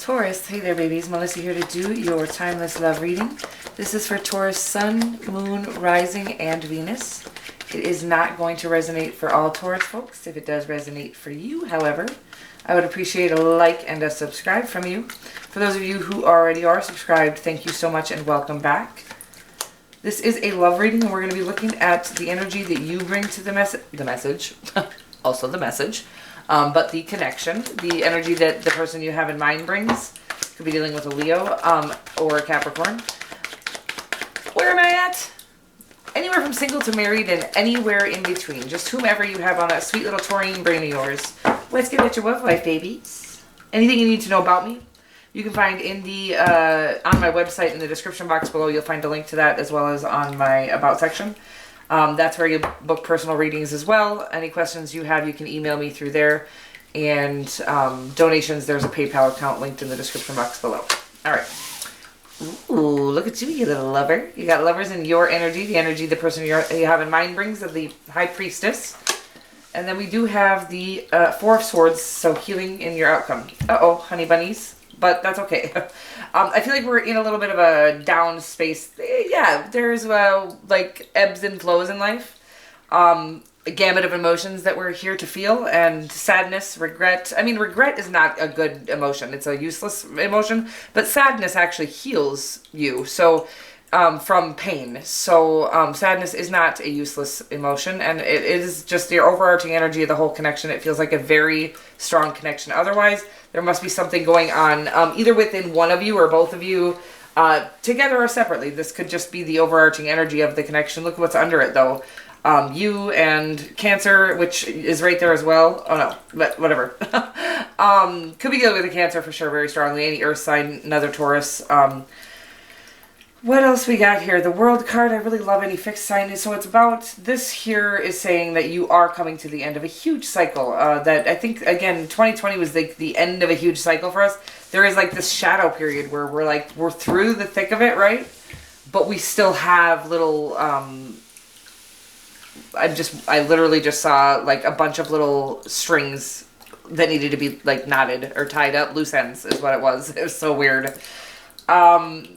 Taurus, hey there babies, Melissa here to do your timeless love reading. This is for Taurus Sun, Moon, Rising, and Venus. It is not going to resonate for all Taurus folks. If it does resonate for you, however, I would appreciate a like and a subscribe from you. For those of you who already are subscribed, thank you so much and welcome back. This is a love reading and we're going to be looking at the energy that you bring to the message, also the message. But the connection, the energy that the person you have in mind brings, could be dealing with a Leo or a Capricorn. Where am I at? Anywhere from single to married and anywhere in between. Just whomever you have on that sweet little taurine brain of yours. Let's get at your love life, babies. Anything you need to know about me, you can find in the on my website in the description box below. You'll find a link to that as well as on my About section. That's where you book personal readings as well. Any questions you have, you can email me through there. And donations, there's a PayPal account linked in the description box below. All right. Ooh, look at you, you little lover. You got lovers in your energy, the energy the person you have in mind brings of the High Priestess. And then we do have the Four of Swords, so healing in your outcome. Uh-oh, honey bunnies. But that's okay. I feel like we're in a little bit of a down space. Yeah, there's like ebbs and flows in life. A gamut of emotions that we're here to feel, and sadness, regret. I mean, regret is not a good emotion. It's a useless emotion, but sadness actually heals you. So, from pain. So, sadness is not a useless emotion, and it is just the overarching energy of the whole connection. It feels like a very strong connection. Otherwise, there must be something going on, either within one of you or both of you, together or separately. This could just be the overarching energy of the connection. Look what's under it, though. You and Cancer, which is right there as well. Oh, no, but whatever. Could be dealing with a Cancer for sure, very strongly. Any Earth sign, another Taurus. What else we got here? The World card. I really love any fixed sign. So it's about, this here is saying that you are coming to the end of a huge cycle. That I think, again, 2020 was like the end of a huge cycle for us. There is like this shadow period where we're through the thick of it, right? But we still have little, I literally just saw like a bunch of little strings that needed to be like knotted or tied up. Loose ends is what it was. It was so weird.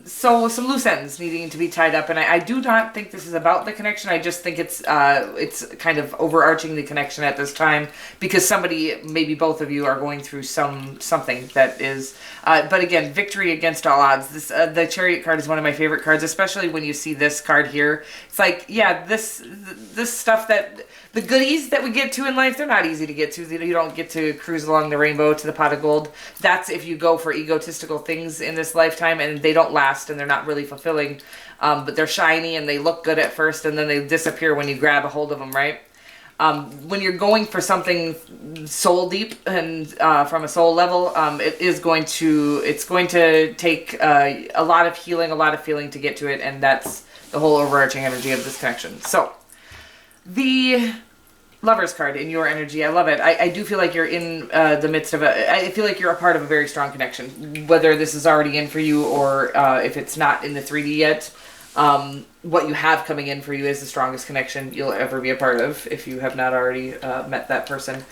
So some loose ends needing to be tied up, and I do not think this is about the connection. I just think it's kind of overarching the connection at this time, because somebody, maybe both of you, are going through something that is, but again, victory against all odds. This, the Chariot card is one of my favorite cards, especially when you see this card here. It's like, yeah, this stuff that, the goodies that we get to in life, they're not easy to get to. You don't get to cruise along the rainbow to the pot of gold. That's if you go for egotistical things in this lifetime, and they don't last and they're not really fulfilling. But they're shiny and they look good at first, and then they disappear when you grab a hold of them, right? When you're going for something soul deep and from a soul level, it's going to take a lot of healing, a lot of feeling to get to it, and that's the whole overarching energy of this connection. So, the Lovers card in your energy, I love it. I do feel like you're in the midst of I feel like you're a part of a very strong connection. Whether this is already in for you or if it's not in the 3D yet, what you have coming in for you is the strongest connection you'll ever be a part of if you have not already met that person.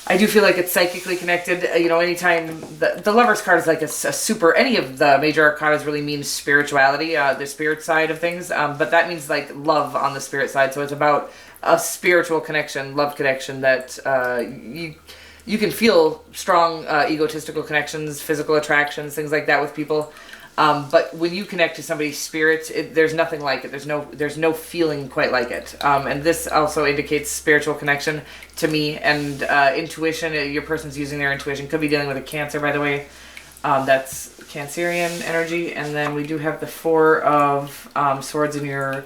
I do feel like it's psychically connected. You know, anytime the Lovers card is like a super, any of the major arcanas really means spirituality, the spirit side of things. But that means like love on the spirit side. So it's about a spiritual connection, love connection that you can feel strong egotistical connections, physical attractions, things like that with people. But when you connect to somebody's spirit, there's nothing like it. There's no feeling quite like it. And this also indicates spiritual connection to me, and intuition. Your person's using their intuition. Could be dealing with a Cancer, by the way. That's Cancerian energy. And then we do have the Four of Swords in your...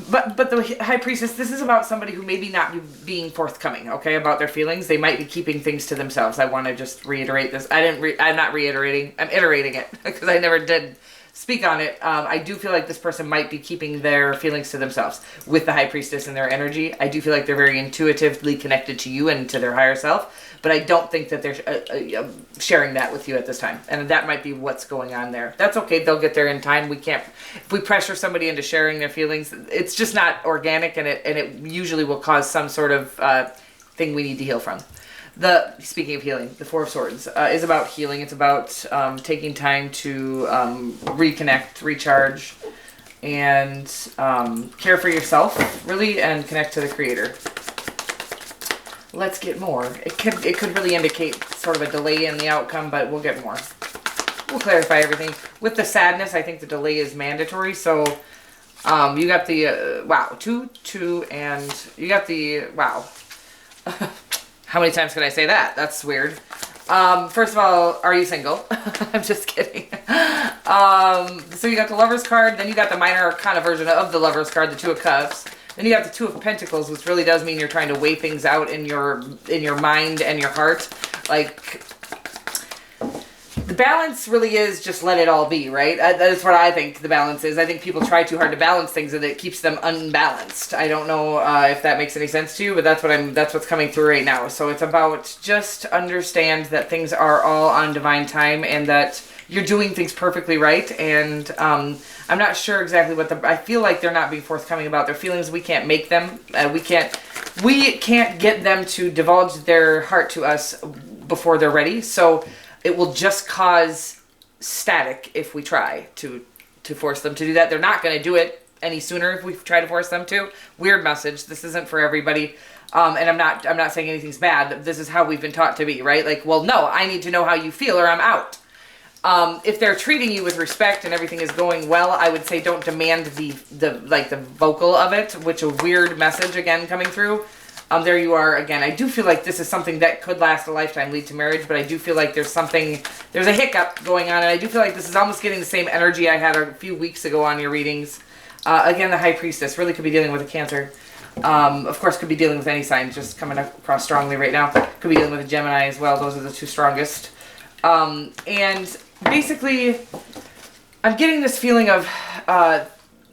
But the High Priestess, this is about somebody who maybe not be being forthcoming, okay, about their feelings. They might be keeping things to themselves. I want to just reiterate this. I'm not reiterating. I'm iterating it because I never did speak on it. I do feel like this person might be keeping their feelings to themselves with the High Priestess and their energy. I do feel like they're very intuitively connected to you and to their higher self. But I don't think that they're sharing that with you at this time. And that might be what's going on there. That's okay. They'll get there in time. We can't, if we pressure somebody into sharing their feelings, it's just not organic, and it usually will cause some sort of thing we need to heal from. Speaking of healing, the Four of Swords is about healing. It's about taking time to reconnect, recharge, and care for yourself, really, and connect to the Creator. Let's get more. It could really indicate sort of a delay in the outcome, but we'll get more. We'll clarify everything. With the sadness, I think the delay is mandatory. So you got the wow, 2, 2, and you got the wow. How many times can I say that? That's weird. First of all, are you single? I'm just kidding. So you got the Lover's card, then you got the minor arcana version of the Lover's card, the Two of Cups. Then you got the Two of Pentacles, which really does mean you're trying to weigh things out in your mind and your heart. Like, the balance really is just let it all be, right? That's what I think the balance is. I think people try too hard to balance things and it keeps them unbalanced. I don't know if that makes any sense to you, but that's what's coming through right now. So it's about just understand that things are all on divine time and that you're doing things perfectly right. And I'm not sure exactly what I feel like they're not being forthcoming about their feelings. We can't make them. We can't get them to divulge their heart to us before they're ready. So it will just cause static if we try to force them to do that. They're not going to do it any sooner if we try to force them to. Weird message. This isn't for everybody. And I'm not saying anything's bad. This is how we've been taught to be, right? Like, well, no, I need to know how you feel or I'm out. If they're treating you with respect and everything is going well, I would say don't demand the vocal of it, which a weird message again coming through. There you are again. I do feel like this is something that could last a lifetime, lead to marriage, but I do feel like there's a hiccup going on, and I do feel like this is almost getting the same energy I had a few weeks ago on your readings. Again, the High Priestess really could be dealing with a Cancer. Of course, could be dealing with any sign, just coming across strongly right now. Could be dealing with a Gemini as well. Those are the two strongest. And basically, I'm getting this feeling of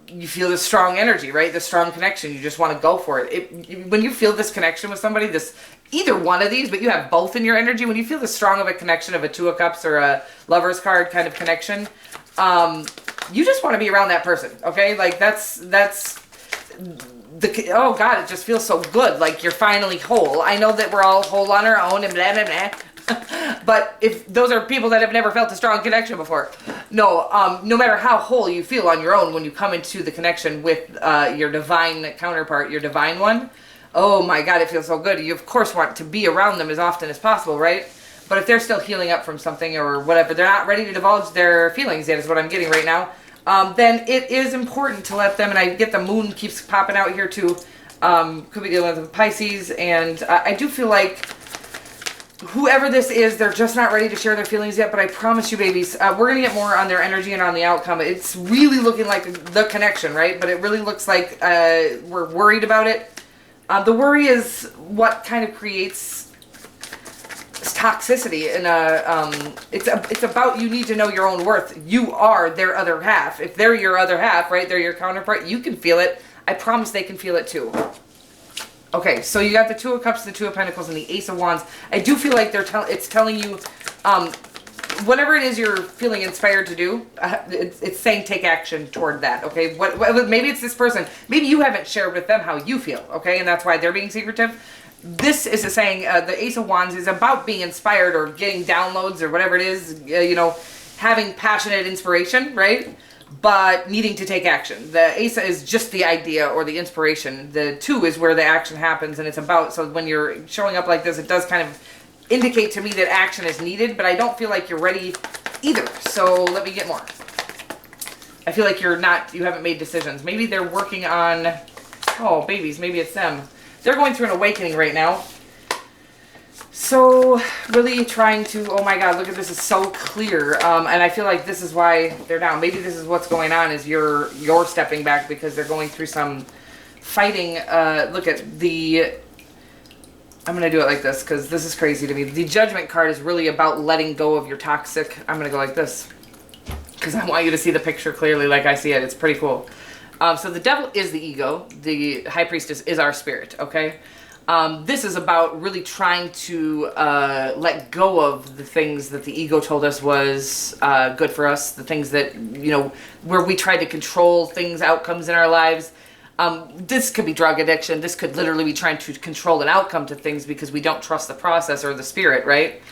you feel this strong energy, right? This strong connection. You just want to go for it. When you feel this connection with somebody, either one of these, but you have both in your energy. When you feel this strong of a connection of a Two of Cups or a Lover's card kind of connection, you just want to be around that person, okay? Like oh God, it just feels so good. Like you're finally whole. I know that we're all whole on our own and blah, blah, blah. But if those are people that have never felt a strong connection before, no matter how whole you feel on your own when you come into the connection with your divine counterpart, your divine one, oh my God, it feels so good. You of course want to be around them as often as possible, right? But if they're still healing up from something or whatever, they're not ready to divulge their feelings yet, is what I'm getting right now, then it is important to let them, and I get the moon keeps popping out here too, could be dealing with Pisces, and I do feel like whoever this is, they're just not ready to share their feelings yet, but I promise you, babies, we're going to get more on their energy and on the outcome. It's really looking like the connection, right? But it really looks like we're worried about it. The worry is what kind of creates toxicity. And it's about you need to know your own worth. You are their other half. If they're your other half, right, they're your counterpart, you can feel it. I promise they can feel it too. Okay, so you got the Two of Cups, the Two of Pentacles, and the Ace of Wands. I do feel like it's telling you, whatever it is you're feeling inspired to do, it's saying take action toward that, okay? Maybe it's this person. Maybe you haven't shared with them how you feel, okay? And that's why they're being secretive. This is saying the Ace of Wands is about being inspired or getting downloads or whatever it is, having passionate inspiration, right? But needing to take action. The Ace is just the idea or the inspiration. The Two is where the action happens, and it's about, so when you're showing up like this, it does kind of indicate to me that action is needed, but I don't feel like you're ready either. So let me get more. I feel like you haven't made decisions. Maybe they're working on, oh babies, maybe it's them. They're going through an awakening right now. So really trying to, oh my God, look at this, is so clear. And I feel like this is why they're down. Maybe this is what's going on, is you're stepping back because they're going through some fighting. Look at I'm going to do it like this because this is crazy to me. The Judgment card is really about letting go of your toxic. I'm going to go like this because I want you to see the picture clearly like I see it. It's pretty cool. So the Devil is the ego. The High Priestess is our spirit, okay? This is about really trying to let go of the things that the ego told us was good for us, the things that, where we tried to control things, outcomes in our lives. This could be drug addiction. This could literally be trying to control an outcome to things because we don't trust the process or the spirit, right?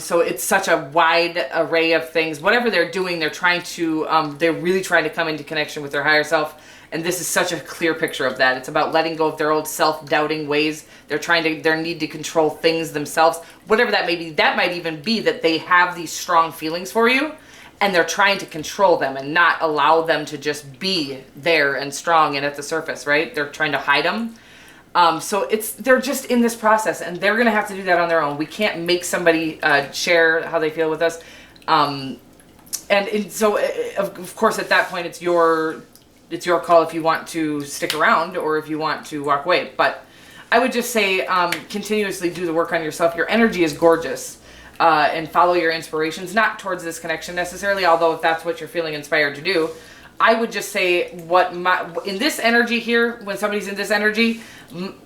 So it's such a wide array of things. Whatever they're doing, they're really trying to come into connection with their higher self. And this is such a clear picture of that. It's about letting go of their old self-doubting ways. Their need to control things themselves. Whatever that may be, that might even be that they have these strong feelings for you and they're trying to control them and not allow them to just be there and strong and at the surface, right? They're trying to hide them. So they're just in this process and they're going to have to do that on their own. We can't make somebody share how they feel with us. So of course at that point it's your call if you want to stick around or if you want to walk away. But I would just say continuously do the work on yourself. Your energy is gorgeous. And follow your inspirations, not towards this connection necessarily, although if that's what you're feeling inspired to do. I would just say in this energy here, when somebody's in this energy,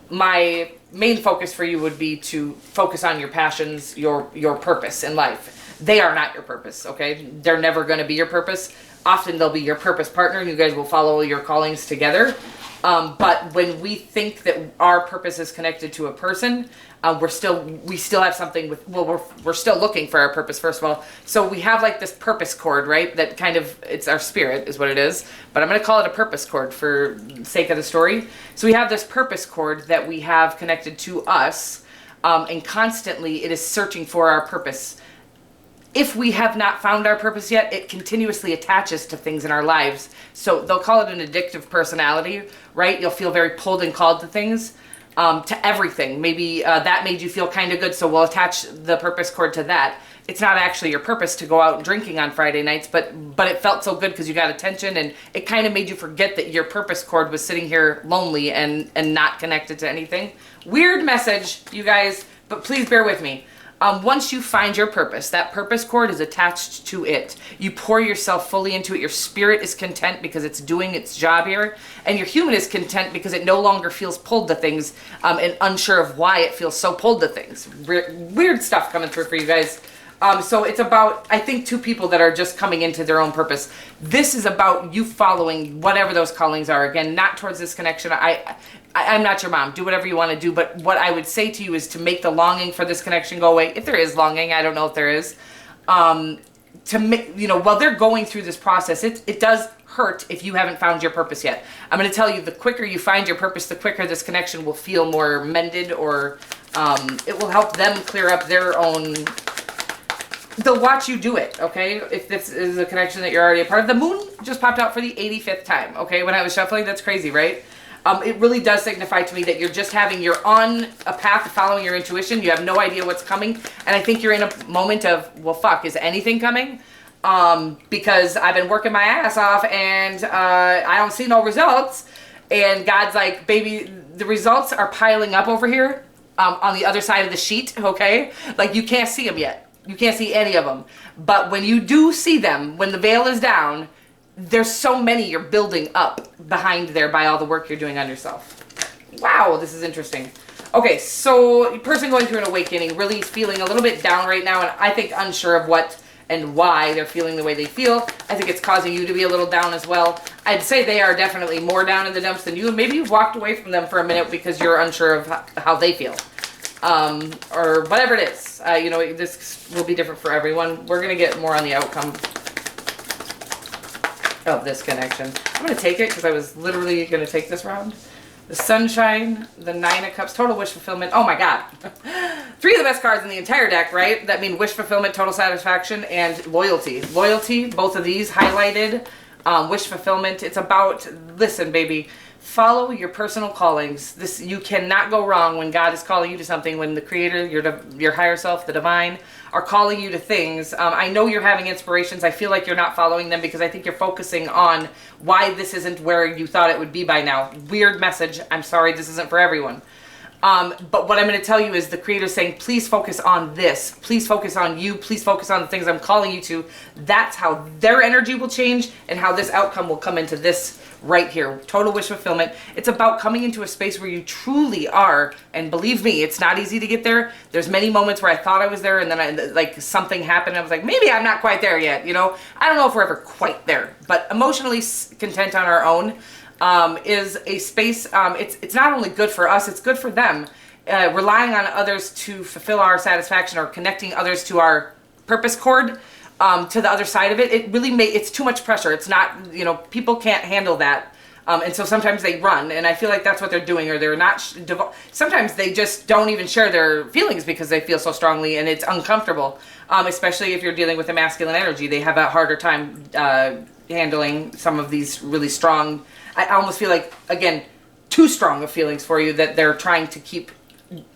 my main focus for you would be to focus on your passions, your purpose in life. They are not your purpose, okay? They're never going to be your purpose. Often they'll be your purpose partner and you guys will follow your callings together. But when we think that our purpose is connected to a person, we still have something we're still looking for our purpose, first of all. So we have like this purpose cord, right? That kind of, it's our spirit is what it is, but I'm going to call it a purpose cord for the sake of the story. So we have this purpose cord that we have connected to us, and constantly it is searching for our purpose. If we have not found our purpose yet, it continuously attaches to things in our lives. So they'll call it an addictive personality, right? You'll feel very pulled and called to things, to everything. Maybe that made you feel kind of good, so we'll attach the purpose cord to that. It's not actually your purpose to go out drinking on Friday nights, but it felt so good because you got attention, and it kind of made you forget that your purpose cord was sitting here lonely and not connected to anything. Weird message, you guys, but please bear with me. Once you find your purpose, that purpose cord is attached to it. You pour yourself fully into it. Your spirit is content because it's doing its job here. And your human is content because it no longer feels pulled to things and unsure of why it feels so pulled to things. Weird stuff coming through for you guys. So it's about, I think, two people that are just coming into their own purpose. This is about you following whatever those callings are. Again, not towards this connection. I'm not your mom. Do whatever you want to do. But what I would say to you is to make the longing for this connection go away. If there is longing, I don't know if there is. To make, while they're going through this process, it does hurt if you haven't found your purpose yet. I'm going to tell you, the quicker you find your purpose, the quicker this connection will feel more mended, or it will help them clear up their own. They'll watch you do it, okay? If this is a connection that you're already a part of. The moon just popped out for the 85th time, okay? When I was shuffling, that's crazy, right? It really does signify to me that you're on a path of following your intuition. You have no idea what's coming. And I think you're in a moment of, well, fuck, is anything coming? Because I've been working my ass off and I don't see no results. And God's like, baby, the results are piling up over here on the other side of the sheet, okay? Like, you can't see them yet. You can't see any of them. But when you do see them, when the veil is down, there's so many you're building up behind there by all the work you're doing on yourself. Wow, this is interesting. Okay, so person going through an awakening, really feeling a little bit down right now, and I think unsure of what and why they're feeling the way they feel. I think it's causing you to be a little down as well. I'd say they are definitely more down in the dumps than you, and maybe you've walked away from them for a minute because you're unsure of how they feel. Or whatever it is. This will be different for everyone. We're going to get more on the outcome of this connection. I'm going to take it because I was literally going to take this round. The Sunshine, the Nine of Cups, Total Wish Fulfillment. Oh my God. 3 of the best cards in the entire deck, right? That mean Wish Fulfillment, Total Satisfaction, and Loyalty. Loyalty, both of these highlighted. Wish Fulfillment. It's about, listen, baby, follow your personal callings. You cannot go wrong when God is calling you to something, when the Creator, your higher self, the divine, are calling you to things. I know you're having inspirations. I feel like you're not following them because I think you're focusing on why this isn't where you thought it would be by now. Weird message. I'm sorry, this isn't for everyone. But what I'm going to tell you is the Creator's saying, please focus on this. Please focus on you. Please focus on the things I'm calling you to. That's how their energy will change and how this outcome will come into this right here. Total wish fulfillment. It's about coming into a space where you truly are. And believe me, it's not easy to get there. There's many moments where I thought I was there and then something happened. I was like, maybe I'm not quite there yet. I don't know if we're ever quite there, but emotionally content on our own. is a space. It's not only good for us, it's good for them. Relying on others to fulfill our satisfaction or connecting others to our purpose cord, to the other side of it, it really it's too much pressure. It's not, people can't handle that. And so sometimes they run, and I feel like that's what they're doing, or they're not, sometimes they just don't even share their feelings because they feel so strongly, and it's uncomfortable, especially if you're dealing with a masculine energy. They have a harder time handling some of these really strong, I almost feel like, again, too strong of feelings for you that they're trying to keep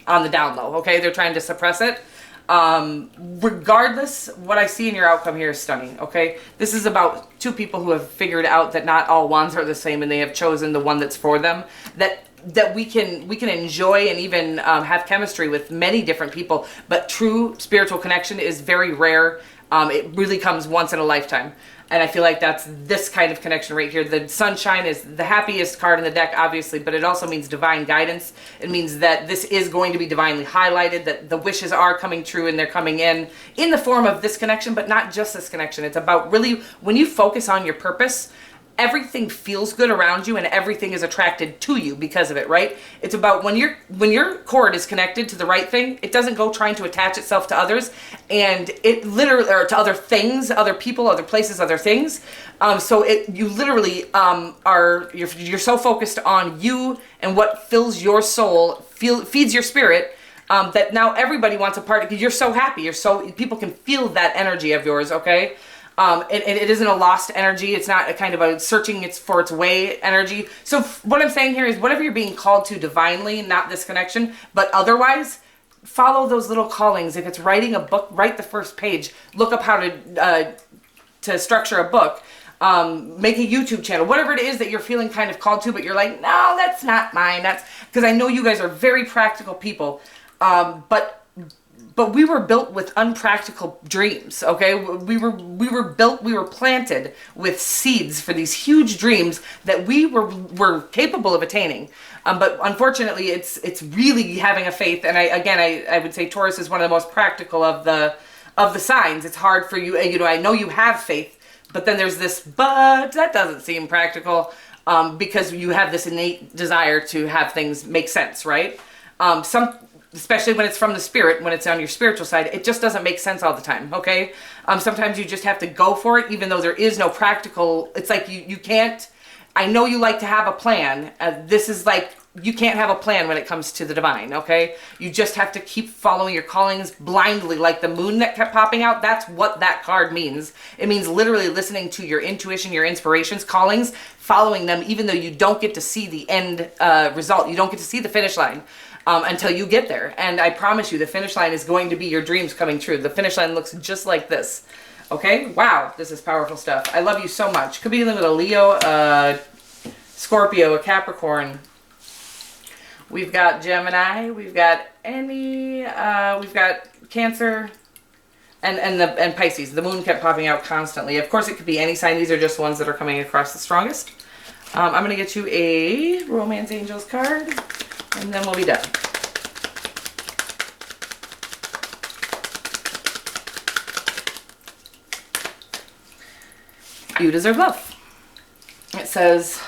on the down low, okay? They're trying to suppress it. Regardless, what I see in your outcome here is stunning, okay? This is about two people who have figured out that not all wands are the same, and they have chosen the one that's for them, that we can enjoy and even have chemistry with many different people, but true spiritual connection is very rare. It really comes once in a lifetime. And I feel like that's this kind of connection right here. The sunshine is the happiest card in the deck, obviously, but it also means divine guidance. It means that this is going to be divinely highlighted, that the wishes are coming true, and they're coming in the form of this connection, but not just this connection. It's about really, when you focus on your purpose, everything feels good around you and everything is attracted to you because of it, right? It's about when your cord is connected to the right thing, it doesn't go trying to attach itself to others, and it literally, or to other things, other people, other places, other things. So you literally you're so focused on you and what fills your soul, feeds your spirit, that now everybody wants a part, because you're so happy, people can feel that energy of yours, okay? And it isn't a lost energy. It's not a kind of a searching for its way energy. So what I'm saying here is, whatever you're being called to divinely, not this connection, but otherwise, follow those little callings. If it's writing a book, write the first page. Look up how to structure a book. Make a YouTube channel. Whatever it is that you're feeling kind of called to, but you're like, no, that's not mine. That's because I know you guys are very practical people. But we were built with unpractical dreams, okay? We were planted with seeds for these huge dreams that we were capable of attaining. But unfortunately, it's really having a faith. And I would say Taurus is one of the most practical of the signs. It's hard for you. I know you have faith, but then there's this, but that doesn't seem practical, because you have this innate desire to have things make sense, right? Especially when it's from the spirit, when it's on your spiritual side, it just doesn't make sense all the time, okay? Sometimes you just have to go for it, even though there is no practical, it's like you can't, I know you like to have a plan. This is like, you can't have a plan when it comes to the divine, okay? You just have to keep following your callings blindly, like the moon that kept popping out. That's what that card means. It means literally listening to your intuition, your inspirations, callings, following them, even though you don't get to see the end result. You don't get to see the finish line. Until you get there. And I promise you, the finish line is going to be your dreams coming true. The finish line looks just like this. Okay? Wow, this is powerful stuff. I love you so much. Could be dealing with a Leo, Scorpio, a Capricorn. We've got Gemini. We've got we've got Cancer, and Pisces. The moon kept popping out constantly. Of course, it could be any sign. These are just ones that are coming across the strongest. I'm going to get you a Romance Angels card, and then we'll be done. You deserve love. It says,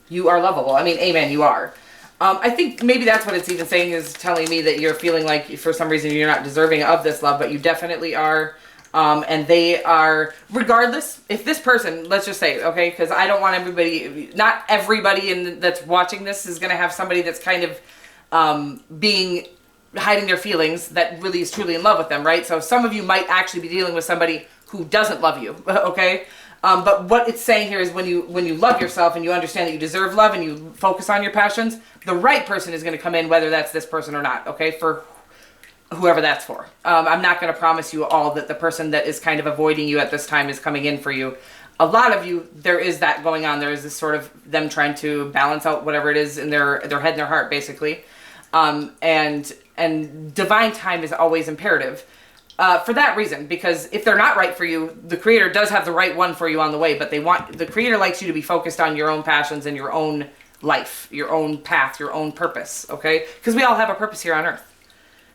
you are lovable. I mean, amen, you are. I think maybe that's what it's even saying, is telling me that you're feeling like for some reason you're not deserving of this love, but you definitely are. And they are, regardless, if this person, let's just say, okay, because I don't want everybody, not everybody that's watching this is going to have somebody that's kind of hiding their feelings that really is truly in love with them, right? So some of you might actually be dealing with somebody who doesn't love you, okay? But what it's saying here is when you love yourself and you understand that you deserve love and you focus on your passions, the right person is going to come in, whether that's this person or not, okay? For whoever that's for. I'm not going to promise you all that the person that is kind of avoiding you at this time is coming in for you. A lot of you, there is that going on. There is this sort of them trying to balance out whatever it is in their head and their heart, basically. And divine time is always imperative. For that reason, because if they're not right for you, the creator does have the right one for you on the way, but the creator likes you to be focused on your own passions and your own life, your own path, your own purpose, okay? Because we all have a purpose here on earth.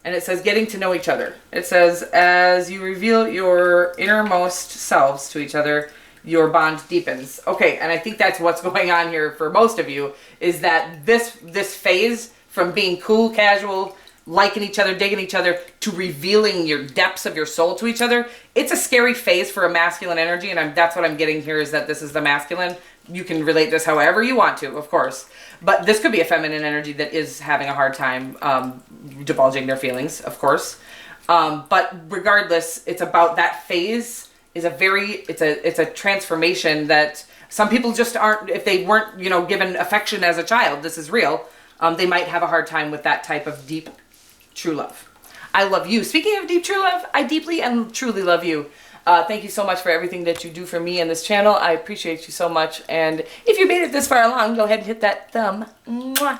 And it says getting to know each other. It says, as you reveal your innermost selves to each other, your bond deepens. Okay, and I think that's what's going on here for most of you, is that this phase from being cool, casual, liking each other, digging each other, to revealing your depths of your soul to each other, it's a scary phase for a masculine energy, and that's what I'm getting here, is that this is the masculine. You can relate this however you want to, of course, but this could be a feminine energy that is having a hard time divulging their feelings, of course. But regardless, it's about that phase. Is it's a transformation that some people just aren't, if they weren't, you know, given affection as a child, this is real, they might have a hard time with that type of deep, true love. I love you. Speaking of deep, true love, I deeply and truly love you. Thank you so much for everything that you do for me and this channel. I appreciate you so much. And if you made it this far along, go ahead and hit that thumb. Mwah.